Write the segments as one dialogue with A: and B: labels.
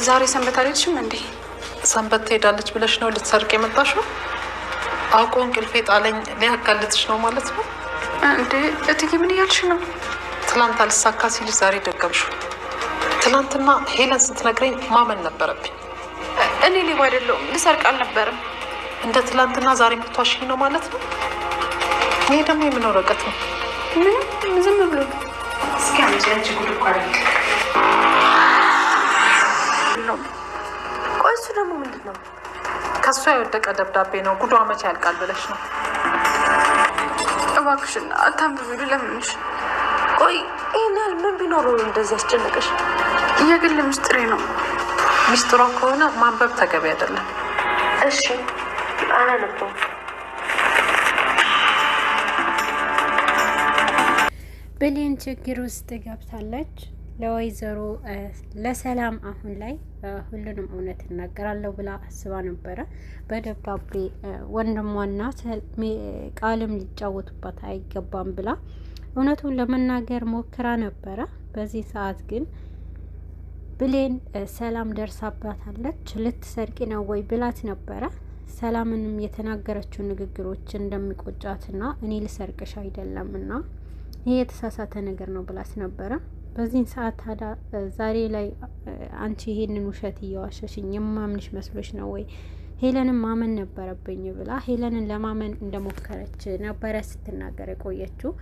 A: ዛሬ ሰንበት አልሄድሽም እንዴ?
B: ሰንበት ትሄዳለች ብለሽ ነው ልትሰርቅ የመጣሽው? አውቆ እንቅልፌ ጣለኝ ሊያጋልጥሽ ነው ማለት ነው
A: እንዴ? እትዬ ምን እያልሽ ነው?
B: ትላንት አልሳካ ሲልሽ ዛሬ ደገምሽው። ትላንትና ሄለን ስትነግረኝ ማመን ነበረብኝ።
A: እኔ ሌባ አይደለሁም፣ ልሰርቅ አልነበረም።
B: እንደ ትላንትና ዛሬ ምትዋሽኝ ነው ማለት ነው? ይሄ ደግሞ የምን ወረቀት ነው?
A: ምንም ዝም ብሎ ነው።
B: እስኪ አንቺ ጉድ እኮ አይደል?
A: ቆይ እሱ ደግሞ ምንድን ነው?
B: ከእሷ የወደቀ ደብዳቤ ነው። ጉዷ መቼ ያልቃል ብለሽ ነው?
A: እባክሽን አታንብቢሉ ለምንሽ።
C: ቆይ ይህን ያህል ምን ቢኖረው እንደዚህ ያስጨነቀሽ?
A: የግል ምስጢሬ ነው።
B: ሚስጥሯ ከሆነ ማንበብ ተገቢ አይደለም።
C: እሺ አላነበውም።
D: ብሌን ችግር ውስጥ ገብታለች። ለወይዘሮ ለሰላም አሁን ላይ ሁሉንም እውነት እናገራለሁ ብላ አስባ ነበረ። በደብዳቤ ወንድሟና ቃልም ሊጫወቱባት አይገባም ብላ እውነቱን ለመናገር ሞክራ ነበረ። በዚህ ሰዓት ግን ብሌን ሰላም ደርሳባታለች። ልትሰርቂ ነው ወይ ብላት ነበረ። ሰላምንም የተናገረችው ንግግሮች እንደሚቆጫትና እኔ ልሰርቅሽ አይደለምና ይሄ የተሳሳተ ነገር ነው ብላት ነበረ። በዚህን ሰዓት ታዲያ ዛሬ ላይ አንቺ ይሄንን ውሸት እየዋሸሽኝ የማምንሽ መስሎሽ ነው ወይ? ሄለንን ማመን ነበረብኝ ብላ ሄለንን ለማመን እንደሞከረች ነበረ ስትናገር የቆየችው።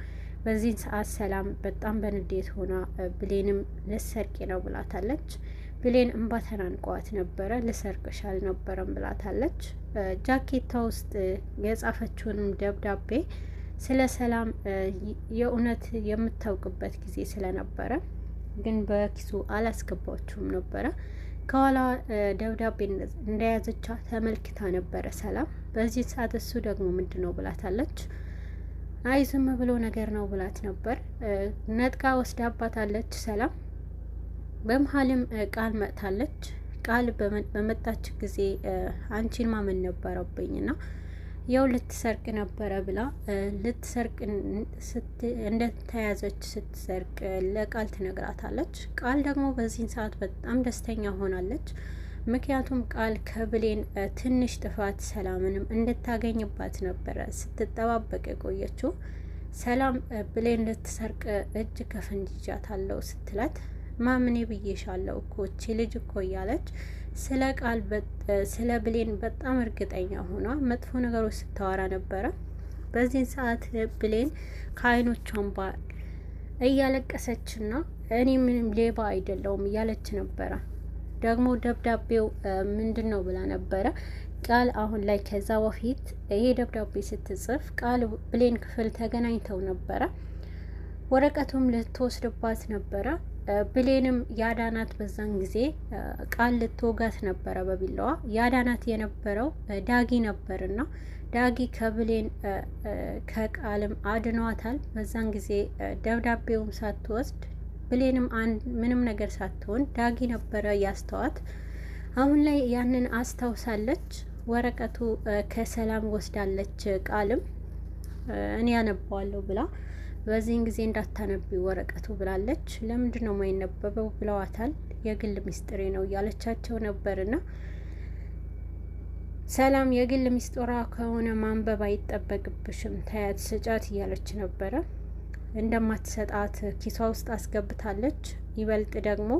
D: በዚህን ሰዓት ሰላም በጣም በንዴት ሆና ብሌንም ልሰርቂ ነው ብላታለች። ብሌን እንባ ተናንቀዋት ነበረ። ልሰርቅሽ አልነበረም ብላታለች። ጃኬታ ውስጥ የጻፈችውንም ደብዳቤ ስለ ሰላም የእውነት የምታውቅበት ጊዜ ስለነበረ ግን በኪሱ አላስገባችውም ነበረ። ከኋላ ደብዳቤ እንደያዘቻ ተመልክታ ነበረ ሰላም። በዚህ ሰዓት እሱ ደግሞ ምንድን ነው ብላታለች። አይ ዝም ብሎ ነገር ነው ብላት ነበር። ነጥቃ ወስዳባታለች ሰላም። በመሀልም ቃል መጥታለች። ቃል በመጣች ጊዜ አንቺን ማመን ነበረብኝና ያው ልትሰርቅ ነበረ ብላ ልትሰርቅ እንደተያዘች ስትሰርቅ ለቃል ትነግራታለች። ቃል ደግሞ በዚህን ሰዓት በጣም ደስተኛ ሆናለች። ምክንያቱም ቃል ከብሌን ትንሽ ጥፋት ሰላምንም እንድታገኝባት ነበረ ስትጠባበቅ የቆየችው። ሰላም ብሌን ልትሰርቅ እጅ ከፍንጅ ይዣታለሁ ስትላት ማምኔ ብዬሻለሁ እኮ እቺ ልጅ እኮ እያለች ስለ ቃል ስለ ብሌን በጣም እርግጠኛ ሆና መጥፎ ነገሮች ስታወራ ነበረ። በዚህን ሰዓት ብሌን ከዓይኖቿን እያለቀሰችና እኔ ምንም ሌባ አይደለውም እያለች ነበረ። ደግሞ ደብዳቤው ምንድን ነው ብላ ነበረ ቃል አሁን ላይ። ከዛ በፊት ይሄ ደብዳቤ ስትጽፍ ቃል ብሌን ክፍል ተገናኝተው ነበረ። ወረቀቱም ልትወስድባት ነበረ። ብሌንም ያዳናት በዛን ጊዜ ቃል ልትወጋት ነበረ በቢላዋ። ያዳናት የነበረው ዳጊ ነበርና ዳጊ ከብሌን ከቃልም አድኗታል። በዛን ጊዜ ደብዳቤውም ሳትወስድ ብሌንም ምንም ነገር ሳትሆን ዳጊ ነበረ ያስተዋት። አሁን ላይ ያንን አስታውሳለች። ወረቀቱ ከሰላም ወስዳለች። ቃልም እኔ ያነባዋለሁ ብላ በዚህን ጊዜ እንዳታነቢ ወረቀቱ ብላለች። ለምንድን ነው የማይነበበው ብለዋታል። የግል ሚስጥሬ ነው እያለቻቸው ነበርና ሰላም የግል ሚስጥሯ ከሆነ ማንበብ አይጠበቅብሽም ታያት ስጫት እያለች ነበረ። እንደማትሰጣት ኪሷ ውስጥ አስገብታለች። ይበልጥ ደግሞ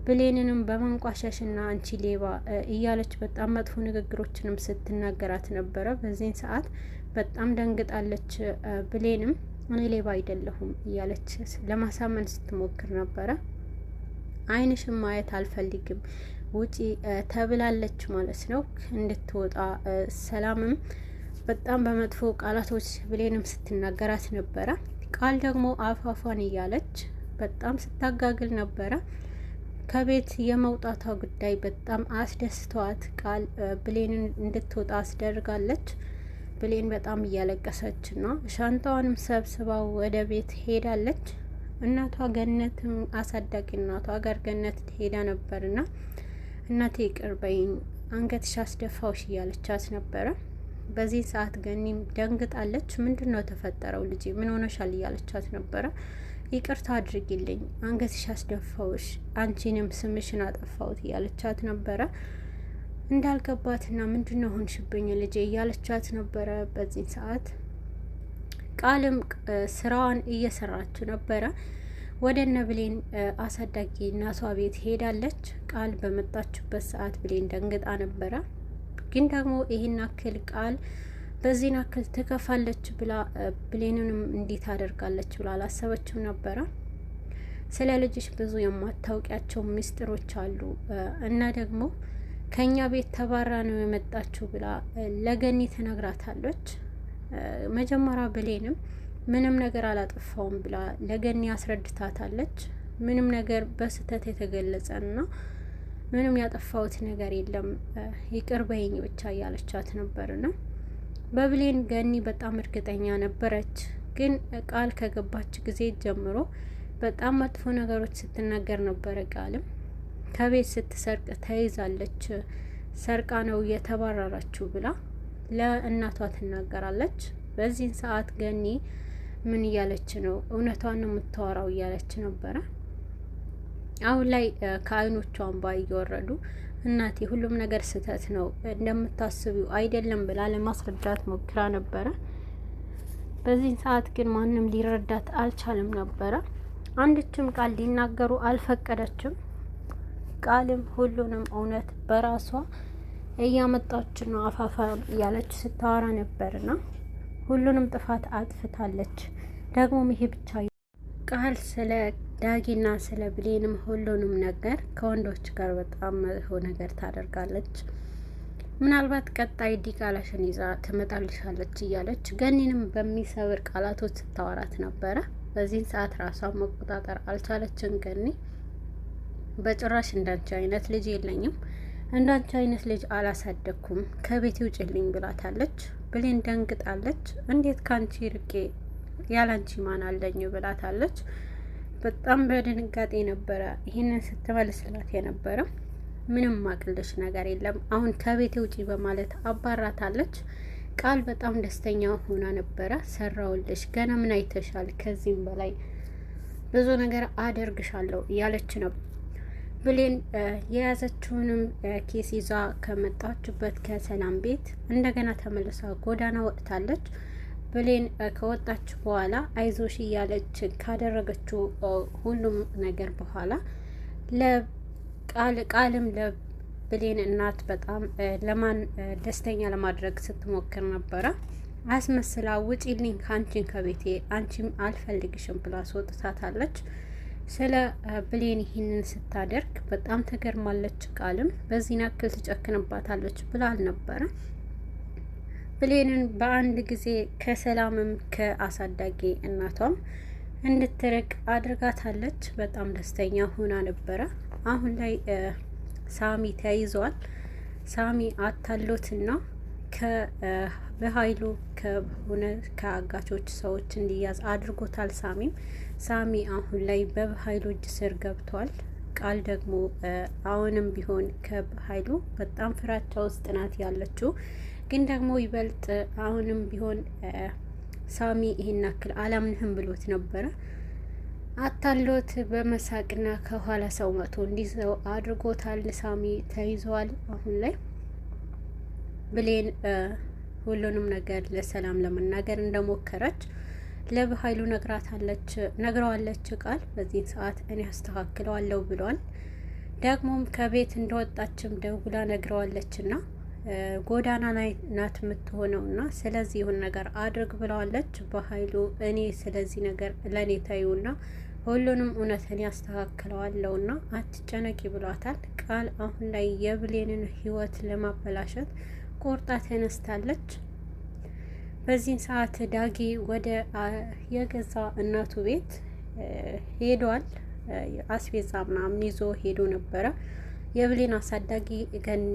D: ብሌንንም በማንቋሻሽና አንቺ ሌባ እያለች በጣም መጥፎ ንግግሮችንም ስትናገራት ነበረ። በዚህን ሰዓት በጣም ደንግጣለች። ብሌንም እኔ ሌባ አይደለሁም እያለች ለማሳመን ስትሞክር ነበረ። ዓይንሽም ማየት አልፈልግም ውጪ ተብላለች ማለት ነው እንድትወጣ። ሰላምም በጣም በመጥፎ ቃላቶች ብሌንም ስትናገራት ነበረ። ቃል ደግሞ አፋፏን እያለች በጣም ስታጋግል ነበረ። ከቤት የመውጣቷ ጉዳይ በጣም አስደስተዋት ቃል ብሌንን እንድትወጣ አስደርጋለች። ብሌን በጣም እያለቀሰች ነው። ሻንጣዋንም ሰብስባው ወደ ቤት ሄዳለች። እናቷ ገነትም አሳዳጊ እናቷ ጋር ገነት ሄዳ ነበርና እናቴ ይቅር በይኝ አንገትሽ አስደፋውሽ እያለቻት ነበረ። በዚህ ሰዓት ገኒም ደንግጣለች። ምንድነው ተፈጠረው ልጅ ምን ሆነሻል እያለቻት ነበረ። ይቅርታ አድርጊልኝ፣ አንገትሽ አስደፋውሽ፣ አንቺንም ስምሽን አጠፋሁት እያለቻት ነበረ። እንዳልገባትና ምንድነው ሆንሽብኝ ልጄ እያለቻት ነበረ። በዚህ ሰዓት ቃልም ስራዋን እየሰራች ነበረ። ወደ እነ ብሌን አሳዳጊ እናቷ ቤት ሄዳለች። ቃል በመጣችበት ሰዓት ብሌን ደንግጣ ነበረ። ግን ደግሞ ይህን አክል ቃል በዚህን አክል ትከፋለች ብላ ብሌንንም እንዴት አደርጋለች ብላ አላሰበችም ነበረ። ስለ ልጅሽ ብዙ የማታውቂያቸው ምስጢሮች አሉ እና ደግሞ ከኛ ቤት ተባራ ነው የመጣችው ብላ ለገኒ ትነግራታለች። መጀመሪያ ብሌንም ምንም ነገር አላጠፋውም ብላ ለገኒ አስረድታታለች። ምንም ነገር በስህተት የተገለጸና ምንም ያጠፋውት ነገር የለም ይቅር በይኝ ብቻ እያለቻት ነበርና በብሌን ገኒ በጣም እርግጠኛ ነበረች። ግን ቃል ከገባች ጊዜ ጀምሮ በጣም መጥፎ ነገሮች ስትናገር ነበረ። ቃልም ከቤት ስትሰርቅ ተይዛለች፣ ሰርቃ ነው የተባረረችው ብላ ለእናቷ ትናገራለች። በዚህን ሰዓት ገኒ ምን እያለች ነው? እውነቷን ነው የምታወራው እያለች ነበረ። አሁን ላይ ከአይኖቿ እንባ እየወረዱ እናቴ ሁሉም ነገር ስህተት ነው እንደምታስቢው አይደለም ብላ ለማስረዳት ሞክራ ነበረ። በዚህ ሰዓት ግን ማንም ሊረዳት አልቻለም ነበረ። አንድችም ቃል ሊናገሩ አልፈቀደችም። ቃልም ሁሉንም እውነት በራሷ እያመጣች ነው አፋፋ እያለች ስታወራ ነበርና ሁሉንም ጥፋት አጥፍታለች። ደግሞም ይሄ ብቻ ቃል ስለ ዳጊና ስለ ብሌንም ሁሉንም ነገር ከወንዶች ጋር በጣም መጥፎ ነገር ታደርጋለች። ምናልባት ቀጣይ ዲቃላሽን ይዛ ትመጣልሻለች እያለች ገኒንም በሚሰብር ቃላቶች ስታወራት ነበረ። በዚህን ሰዓት ራሷን መቆጣጠር አልቻለችም። ገኒ በጭራሽ እንዳንቺ አይነት ልጅ የለኝም፣ እንዳንቺ አይነት ልጅ አላሳደግኩም፣ ከቤት ውጭልኝ ብላታለች። ብሌን ደንግጣለች። እንዴት ካንቺ ርቄ ያላንቺ ማን አለኝ ብላታለች። በጣም በድንጋጤ ነበረ ይህንን ስትመልስላት የነበረ። ምንም ማቅልሽ ነገር የለም አሁን ከቤት ውጪ በማለት አባራታለች። ቃል በጣም ደስተኛ ሆና ነበረ። ሰራውልሽ፣ ገና ምን አይተሻል? ከዚህም በላይ ብዙ ነገር አደርግሻለሁ እያለች ነው። ብሌን የያዘችውንም ኬስ ይዛ ከመጣችበት ከሰላም ቤት እንደገና ተመልሳ ጎዳና ወጥታለች። ብሌን ከወጣች በኋላ አይዞሽ እያለች ካደረገችው ሁሉም ነገር በኋላ ቃልም ለብሌን እናት በጣም ለማን ደስተኛ ለማድረግ ስትሞክር ነበረ። አስመስላ ውጪልኝ ከአንቺን ከቤቴ አንቺም አልፈልግሽም ብላ አስወጥታታለች። ስለ ብሌን ይህንን ስታደርግ በጣም ተገርማለች። ቃልም በዚህ ናክል ትጨክንባታለች ብላ አልነበረ። ብሌንን በአንድ ጊዜ ከሰላምም ከአሳዳጊ እናቷም እንድትርቅ አድርጋታለች። በጣም ደስተኛ ሆና ነበረ። አሁን ላይ ሳሚ ተይዟል። ሳሚ አታሎትና በኃይሉ ከሆነ ከአጋቾች ሰዎች እንዲያዝ አድርጎታል። ሳሚ አሁን ላይ በኃይሉ እጅ ስር ገብቷል። ቃል ደግሞ አሁንም ቢሆን ከኃይሉ በጣም ፍራቻ ውስጥ ናት ያለችው። ግን ደግሞ ይበልጥ አሁንም ቢሆን ሳሚ ይሄን አክል አላምንህም ብሎት ነበረ። አታሎት በመሳቅና ከኋላ ሰው መቶ እንዲዘው አድርጎታል። ሳሚ ተይዟል። አሁን ላይ ብሌን ሁሉንም ነገር ለሰላም ለመናገር እንደሞከረች ለበኃይሉ ነግረዋለች። ቃል በዚህ ሰዓት እኔ አስተካክለዋለሁ ብሏል። ደግሞም ከቤት እንደወጣችም ደውላ ነግረዋለችና ጎዳና ላይ ናት የምትሆነውና ስለዚህ ይሁን ነገር አድርግ ብለዋለች። በኃይሉ እኔ ስለዚህ ነገር ለኔ ታዩና ሁሉንም እውነት እኔ አስተካክለዋለሁና አትጨነቂ ብሏታል። ቃል አሁን ላይ የብሌንን ሕይወት ለማበላሸት ቆርጣ ተነስታለች። በዚህን ሰዓት ዳጊ ወደ የገዛ እናቱ ቤት ሄዷል። አስቤዛ ምናምን ይዞ ሄዶ ነበረ። የብሌን አሳዳጊ ገኒ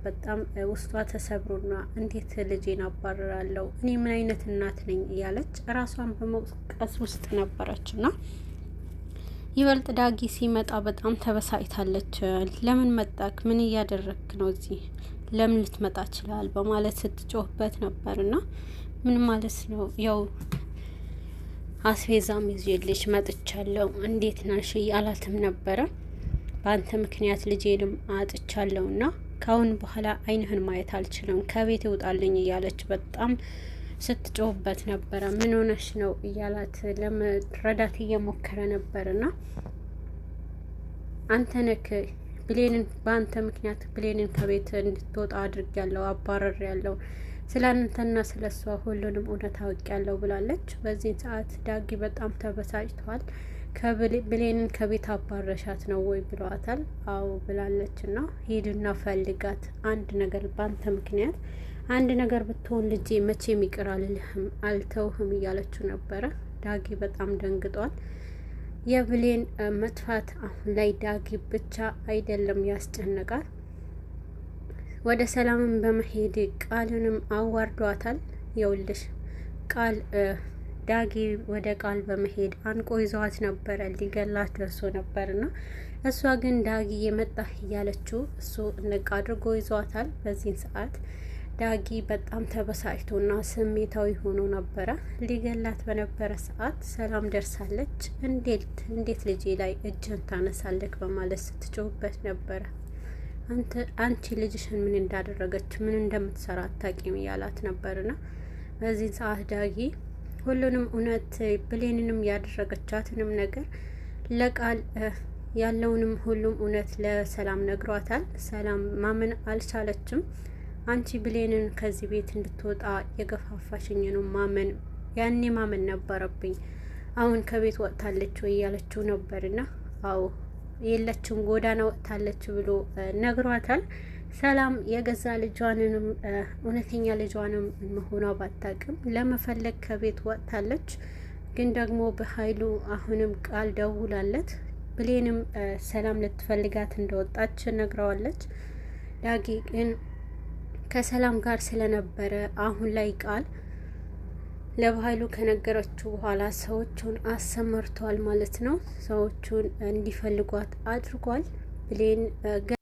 D: በጣም ውስጧ ተሰብሮና እንዴት ልጄን አባረራለሁ እኔ ምን አይነት እናት ነኝ እያለች ራሷን በመውቀስ ውስጥ ነበረችና ይበልጥ ዳጊ ሲመጣ በጣም ተበሳጭታለች። ለምን መጣክ? ምን እያደረግክ ነው? እዚህ ለምን ልትመጣ ይችላል? በማለት ስትጮህበት ነበርና ምን ማለት ነው? ያው አስቤዛም ይዤልሽ መጥቻለሁ እንዴት ነሽ እያላትም ነበረ። በአንተ ምክንያት ልጄንም አጥቻለሁና ካሁን በኋላ አይንህን ማየት አልችልም፣ ከቤት ይውጣልኝ እያለች በጣም ስትጮህበት ነበረ። ምን ሆነሽ ነው እያላት ለመረዳት እየሞከረ ነበርና አንተ ነክ ብሌንን በአንተ ምክንያት ብሌንን ከቤት እንድትወጣ አድርጊያለሁ፣ አባረሪያለሁ፣ ስለ አንተና ስለ እሷ ሁሉንም እውነት አውቄያለሁ ብላለች። በዚህ ሰዓት ዳጊ በጣም ተበሳጭቷል። ብሌንን ከቤት አባረሻት ነው ወይ ብሏታል። አዎ ብላለች። እና ሂድና ፈልጋት፣ አንድ ነገር በአንተ ምክንያት አንድ ነገር ብትሆን ልጄ መቼም ይቅር አልልህም አልተውህም እያለችው ነበረ። ዳጊ በጣም ደንግጧል። የብሌን መጥፋት አሁን ላይ ዳጊ ብቻ አይደለም ያስጨነቃል። ወደ ሰላምን በመሄድ ቃልንም አዋርዷታል። የውልሽ ቃል ዳጊ ወደ ቃል በመሄድ አንቆ ይዘዋት ነበረ፣ ሊገላት ደርሶ ነበርና እሷ ግን ዳጊ የመጣህ እያለችው እሱ ንቅ አድርጎ ይዟታል። በዚህን ሰዓት ዳጊ በጣም ተበሳጭቶና ስሜታዊ ሆኖ ነበረ። ሊገላት በነበረ ሰዓት ሰላም ደርሳለች። እንዴት ልጄ ላይ እጅን ታነሳለክ በማለት ስትጮህበት ነበረ። አንቺ ልጅሽን ምን እንዳደረገች ምን እንደምትሰራ አታውቂም እያላት ነበርና በዚህ ሰዓት ዳጊ ሁሉንም እውነት ብሌንንም ያደረገቻትንም ነገር ለቃል ያለውንም ሁሉም እውነት ለሰላም ነግሯታል። ሰላም ማመን አልቻለችም። አንቺ ብሌንን ከዚህ ቤት እንድትወጣ የገፋፋሽኝ ነው ማመን ያኔ ማመን ነበረብኝ። አሁን ከቤት ወጥታለች ወይ ያለችው ነበርና አዎ የለችም ጎዳና ወጥታለች ብሎ ነግሯታል። ሰላም የገዛ ልጇንንም እውነተኛ ልጇንም መሆኗ ባታቅም ለመፈለግ ከቤት ወጥታለች። ግን ደግሞ በኃይሉ አሁንም ቃል ደውላለት ብሌንም ሰላም ልትፈልጋት እንደወጣች ነግረዋለች። ዳጊ ግን ከሰላም ጋር ስለነበረ አሁን ላይ ቃል ለበኃይሉ ከነገረችው በኋላ ሰዎቹን አሰማርተዋል ማለት ነው። ሰዎቹን እንዲፈልጓት አድርጓል። ብሌን